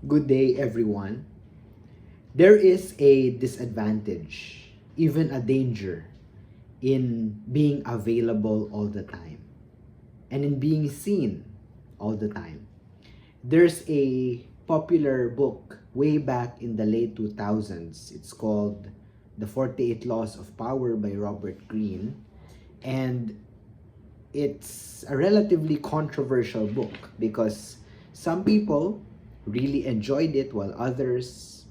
Good day, everyone. There is a disadvantage, even a danger, in being available all the time and in being seen all the time. There's a popular book way back in the late 2000s. It's called The 48 Laws of Power by Robert Greene. And it's a relatively controversial book because some people really enjoyed it while others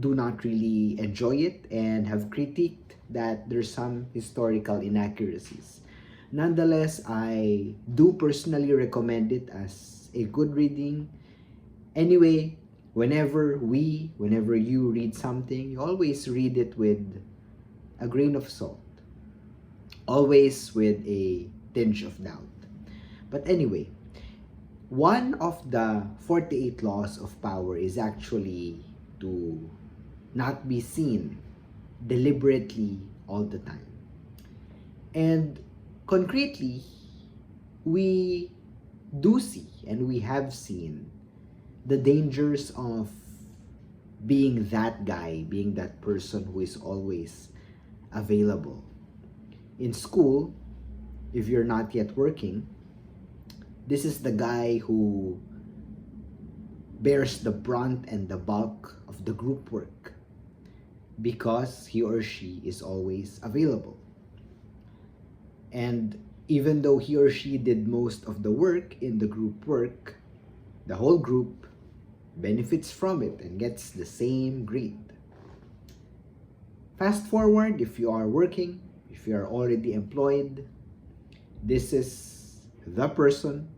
do not really enjoy it and have critiqued that there's some historical inaccuracies. Nonetheless, I do personally recommend it as a good reading. Anyway, whenever you read something, you always read it with a grain of salt, always with a tinge of doubt. But anyway, one of the 48 laws of power is actually to not be seen deliberately all the time. And concretely, we do see and we have seen the dangers of being that guy, being that person who is always available. In school, if you're not yet working, this is the guy who bears the brunt and the bulk of the group work because he or she is always available. And even though he or she did most of the work in the group work, the whole group benefits from it and gets the same grade. Fast forward, if you are working, if you are already employed, this is the person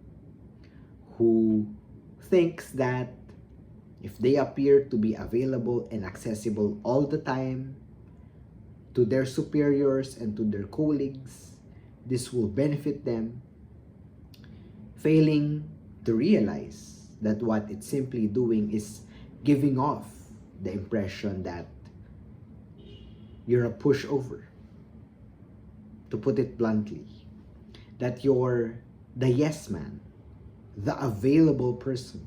who thinks that if they appear to be available and accessible all the time to their superiors and to their colleagues, this will benefit them, failing to realize that what it's simply doing is giving off the impression that you're a pushover, to put it bluntly, that you're the yes man, the available person.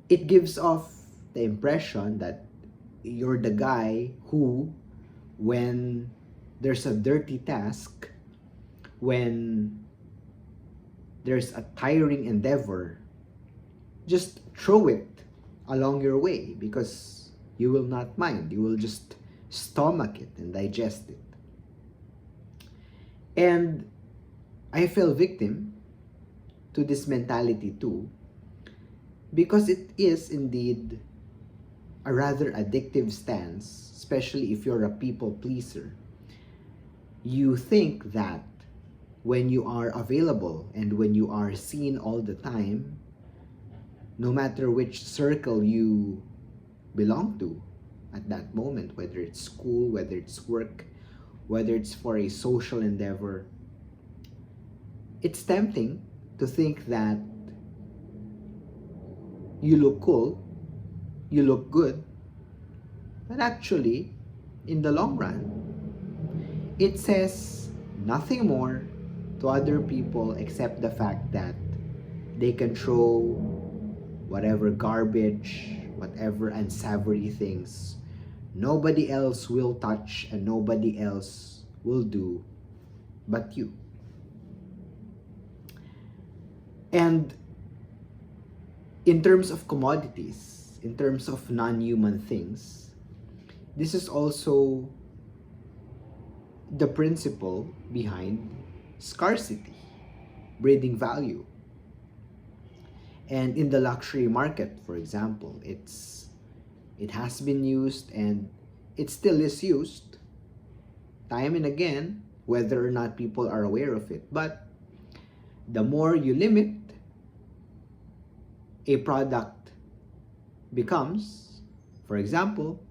It gives off the impression that you're the guy who, when there's a dirty task, when there's a tiring endeavor, just throw it along your way because you will not mind. You will just stomach it and digest it. And I fell victim to this mentality too, because it is indeed a rather addictive stance, especially if you're a people pleaser. You think that when you are available and when you are seen all the time, no matter which circle you belong to at that moment, whether it's school, whether it's work, whether it's for a social endeavor, it's tempting to think that you look cool, you look good, but actually, in the long run, it says nothing more to other people except the fact that they can throw whatever garbage, whatever unsavory things nobody else will touch and nobody else will do but you. And in terms of commodities, in terms of non-human things, this is also the principle behind scarcity, breeding value. And in the luxury market, for example, it has been used and it still is used time and again, whether or not people are aware of it. But the more you limit a product becomes, for example,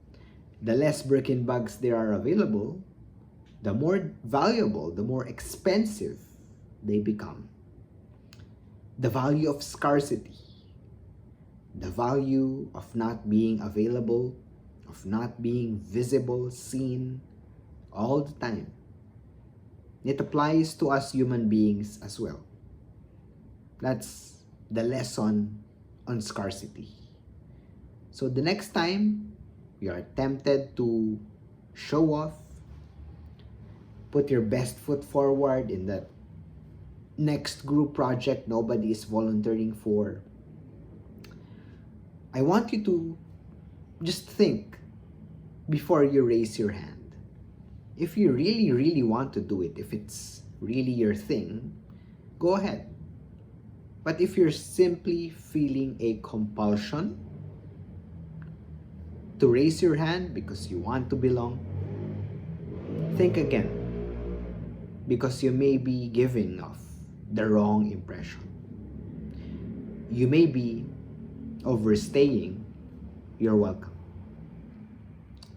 the less Birkin bags there are available, the more valuable, the more expensive they become. The value of scarcity, the value of not being available, of not being visible, seen all the time. It applies to us human beings as well. That's the lesson on scarcity. So the next time you are tempted to show off, put your best foot forward in that next group project nobody is volunteering for, I want you to just think before you raise your hand. If you really, really want to do it, if it's really your thing, go ahead. But if you're simply feeling a compulsion to raise your hand because you want to belong, think again, because you may be giving off the wrong impression. You may be overstaying your welcome.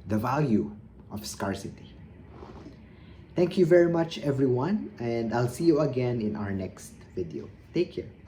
The value of scarcity. Thank you very much, everyone, and I'll see you again in our next video. Take care.